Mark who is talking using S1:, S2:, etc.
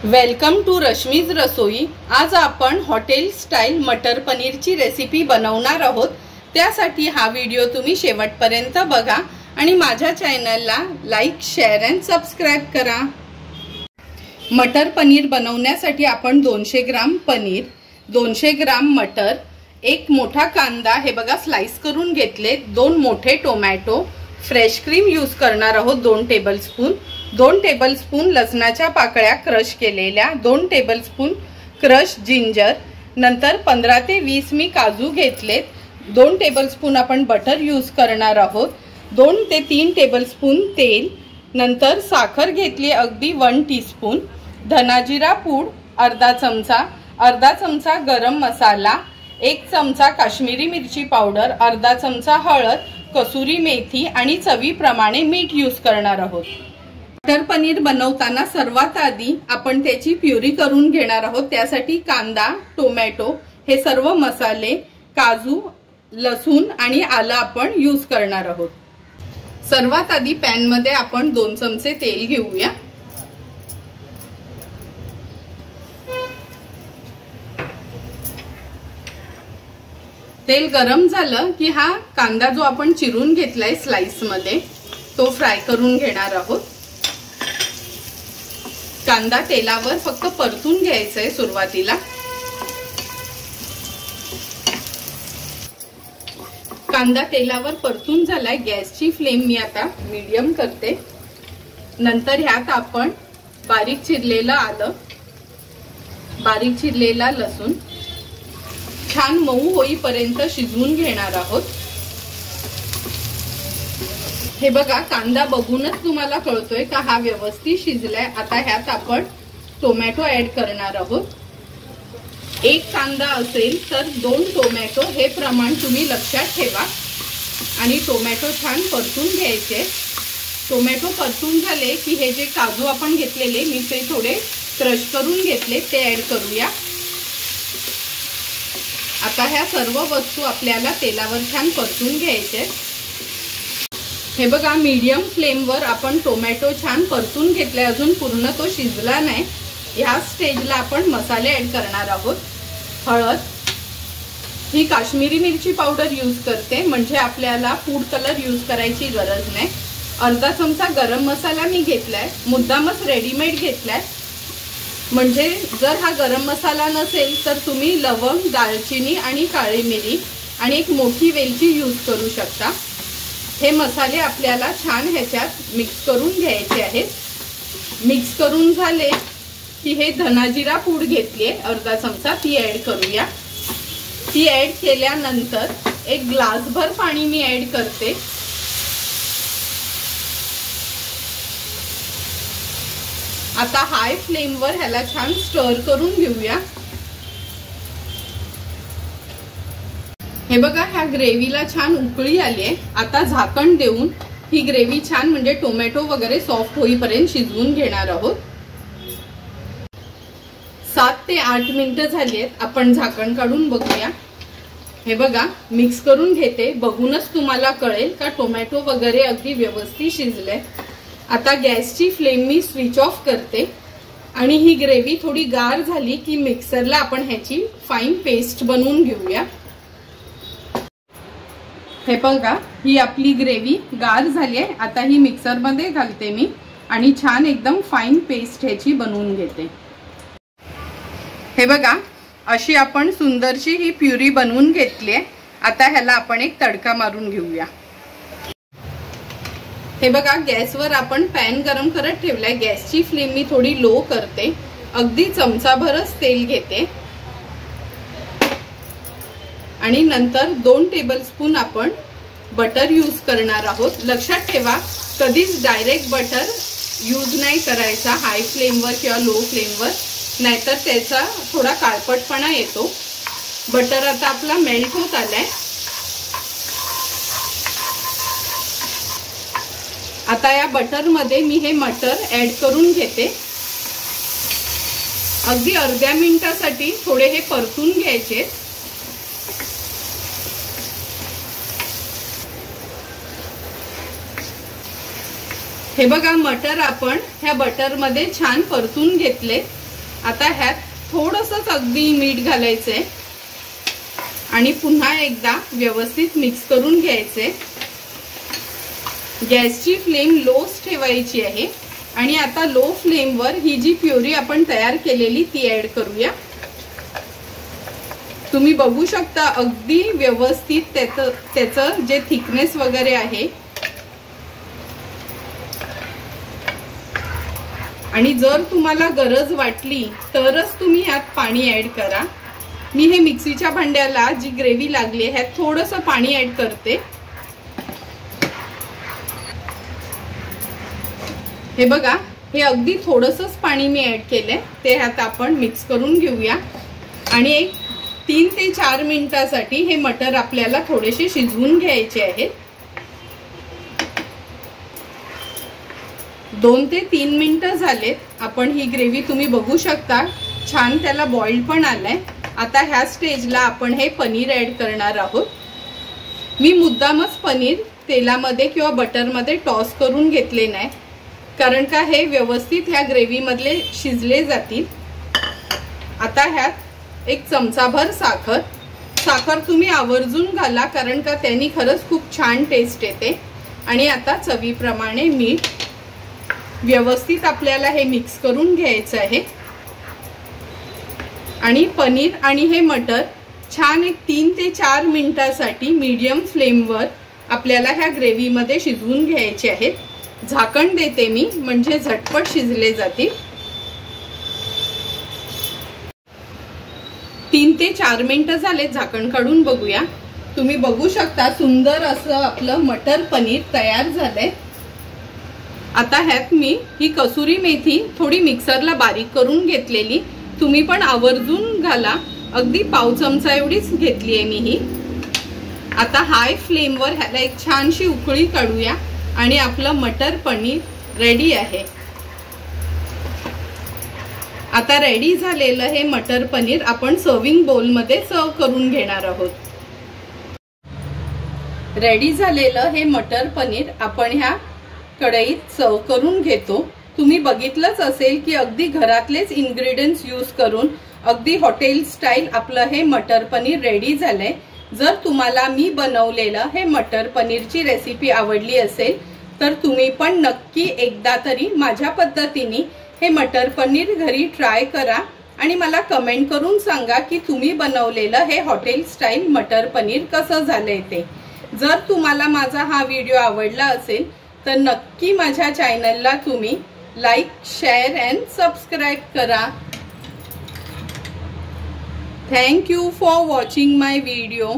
S1: Welcome to Rashmi's रसोई। आज आपण hotel style मटर पनीरची रेसिपी बनवणार आहोत। त्यासाठी हा व्हिडिओ तुम्ही शेवटपर्यंत बघा आणि माझ्या चॅनलला लाईक, शेअर अँड सबस्क्राइब करा। मटर पनीर बनवण्यासाठी आपण 200 ग्राम पनीर, 200 ग्राम मटर, एक मोठा कांदा हे बघा स्लाइस करून घेतले, 2 मोठे टोमॅटो, फ्रेश क्रीम यूज करणार आहोत 2 टेबलस्पून, 2 टेबलस्पून लसणाच्या पाकळ्या क्रश केलेल्या, 2 टेबलस्पून क्रश जिंजर, नंतर 15 ते 20 मी काजू घेतलेत, 2 टेबलस्पून आपण बटर यूज करणार आहोत, 2 ते 3 टेबलस्पून तेल, नंतर साखर घेतली अगदी 1 टीस्पून, धनाजिरा पूड अर्धा चमचा गरम मसाला, 1 चमचा काश्मीरी मिरची पावडर, अर्धा चमचा हळद, कसुरी मेथी आणि चवीप्रमाणे मीठ यूज करणार आहोत। मटर पनीर बनवताना सर्वात आधी आपण त्याची प्युरी करून घेणार आहोत। त्यासाठी कांदा, टोमॅटो हे सर्व मसाले, काजू, लसूण आणि आलं आपण यूज करणार आहोत। सर्वात आधी पॅन मध्ये आपण 2 चमचे तेल घेऊया। तेल गरम झालं की हा कांदा जो आपण चिरून घेतलाय स्लाइस मध्ये तो फ्राय करून घेणार आहोत। कांदा तेलावर फक्त परतून घ्यायचा आहे सुरुवातीला। कांदा तेलावर परतून झालाय, गॅसची फ्लेम मी आता मीडियम करते। नंतर ह्यात आपण बारीक चिरलेलं आलं, बारीक चिरलेला लसूण छान मऊ होईपर्यंत शिजवून घेणार आहोत। हे बघा कांदा बघूनच तुम्हाला कळतोय का हा व्यवस्थित शिजलाय। आता ह्यात आपण टोमॅटो ऍड करणार आहोत। 1 कांदा असेल तर 2 टोमॅटो हे प्रमाण तुम्ही लक्षात ठेवा आणि टोमॅटो छान परतून घ्यायचे। टोमॅटो परतून झाले की हे जे काजू आपण घेतलेले मी ते थोडे क्रश करून घेतले ते ऍड करूया। आता ह्या सर्व वस्तू आपल्याला तेलावर छान परतून घ्यायचे। हे बघा मीडियम फ्लेम वर आपण टोमॅटो छान परतून घेतले, अजून पूर्ण तो शिजला नाही। ह्या स्टेजला आपण मसाले ऍड करणार आहोत। हळद, ही काश्मीरी मिरची पावडर यूज करते म्हणजे आपल्याला फूड कलर यूज करायची गरज नाही। अर्धा चमचा गरम मसाला मी घेतलाय, मुद्दामच रेडीमेड घेतलाय, म्हणजे जर हा गरम मसाला नसेल तर तुम्ही लवंग, दालचिनी आणि काळी मिरी आणि एक मोठी वेलची यूज करू शकता। हे मसाले आपल्याला छान ह्याच्यात मिक्स करून घ्यायचे आहेत। मिक्स करून झाले की हे धनाजिरा पूड घेतलीये अर्धा चमचा, ती ऍड करूया। ती ऍड केल्यानंतर 1 ग्लासभर पाणी मी ऍड करते। आता हाय फ्लेम वर ह्याला छान स्टर करून घेऊया। हे बघा ह्या ग्रेव्हीला छान उकळी आली आहे। आता झाकण देऊन ही ग्रेव्ही छान म्हणजे टोमॅटो वगैरे सॉफ्ट होईपर्यंत शिजवून घेणार आहोत। 7 ते 8 मिनिटं झाली आहेत, आपण झाकण काढून बघूया। हे बघा मिक्स करून घेते, बघूनच तुम्हाला कळेल का टोमॅटो वगैरे अगदी व्यवस्थित शिजले। आता गॅसची फ्लेम मी स्विच ऑफ करते आणि ही ग्रेव्ही थोडी गार झाली की मिक्सरला आपण ह्याची फाईन पेस्ट बनवून घेऊया। हे बघा ही आपली ग्रेव्ही गार झाली आहे। आता ही मिक्सर मध्ये घालते मी आणि छान एकदम फाईन पेस्ट ह्याची बनवून घेते। हे बघा अशी आपण सुंदरशी ही प्युरी बनवून घेतली आहे। आता ह्याला आपण एक तडका मारून घेऊया। हे बघा गॅसवर आपण पॅन गरम करत ठेवलाय, गॅसची फ्लेम मी थोडी लो करते, अगदी चमचाभरच तेल घेते आणि नंतर 2 टेबलस्पून आपण बटर यूज करणार आहोत। लक्षात ठेवा कधीच डायरेक्ट बटर यूज नाही करायचा हाय फ्लेमवर किंवा लो फ्लेमवर, नाहीतर त्याचा थोडा काळपटपणा येतो। बटर आता आपला मेल्ट होत आलाय। आता या बटर मध्ये मी हे मटर ऍड करून घेते। अगदी अर्ध्या मिनिटासाठी थोडे हे परतून घ्यायचे। हे बघा मटर आपण ह्या बटर मध्ये छान परतून घेतले। आता ह्यात थोडंसंच अगदी मीठ घालायचंय आणि पुन्हा एकदा व्यवस्थित मिक्स करून घ्यायचंय। गॅसची फ्लेम लोच ठेवायची आहे आणि आता लो फ्लेमवर ही जी प्युरी आपण तयार केलेली ती ऍड करूया। तुम्ही बघू शकता अगदी व्यवस्थित त्याचं जे थिकनेस वगैरे आहे आणि जर तुम्हाला गरज वाटली तरच तुम्ही यात पाणी ऍड करा। मी हे मिक्सीच्या भांड्याला जी ग्रेव्ही लागली आहे ह्यात थोडंसं पाणी ऍड करते। हे बघा, हे अगदी थोडंसंच पाणी मी ऍड केलंय, ते ह्यात आपण मिक्स करून घेऊया आणि एक 3 ते 4 मिनिटांसाठी हे मटर आपल्याला थोडेसे शिजवून घ्यायचे आहेत। 2 ते 3 मिनिटं झालेत। आपण ही ग्रेव्ही तुम्ही बघू शकता छान त्याला बॉईल पण आलाय। आता ह्या स्टेजला आपण हे पनीर ऍड करणार आहोत। मी मुद्दामच पनीर तेलामध्ये किंवा बटरमध्ये टॉस करून घेतले नाही, कारण का हे व्यवस्थित ह्या ग्रेव्ही मधले शिजले जातील। आता ह्यात 1 चमचाभर साखर तुम्ही आवर्जून घाला, कारण का त्यांनी खरंच खूप छान टेस्ट येते। आणि आता चवीप्रमाणे मीठ। व्यवस्थित आपल्याला हे मिक्स करून घ्यायचं आहे आणि पनीर आणि हे मटर छान एक 3 ते 4 मिनिटांसाठी मीडियम फ्लेमवर आपल्याला ह्या ग्रेव्ही मध्ये शिजवून घ्यायचे आहेत। झाकण देते मी, म्हणजे झटपट शिजले जातील। 3 ते 4 मिनिटं झाले, झाकण काढून बघूया। तुम्ही बघू शकता सुंदर असं आपलं मटर पनीर तयार झालंय। आता ह्यात मी ही कसुरी मेथी थोडी मिक्सरला बारीक करून घेतलेली, तुम्ही पण आवर्जून घाला, अगदी पाव चमचा एवढीच घेतली आहे मी ही। आता हाय फ्लेमवर ह्याला एक छानशी उकळी काढूया आणि आपलं मटर पनीर रेडी आहे। आता रेडी झालेलं हे मटर पनीर आपण सर्विंग बाउल मध्ये सर्व करून घेणार आहोत। रेडी झालेलं हे मटर पनीर आपण ह्या कढईत सर्व करून घेतो। तुम्ही बघितलंच असेल की अगदी घरातलेच इन्ग्रेडियंट्स यूज करून अगदी हॉटेल स्टाईल आपलं हे मटर पनीर रेडी झालंय। जर तुम्हाला मी बनवलेलं हे मटर पनीरची रेसिपी आवडली असेल तर तुम्ही पण नक्की एकदा तरी माझ्या पद्धतीने हे मटर पनीर घरी ट्राय करा आणि मला कमेंट करून सांगा की तुम्ही बनवलेलं हे हॉटेल स्टाईल मटर पनीर कसं झालंय ते। जर तुम्हाला माझा हा व्हिडिओ आवडला असेल तर नक्की माझ्या चॅनलला तुम्ही लाईक, शेअर अँड सबस्क्राईब करा। Thank you for watching my video.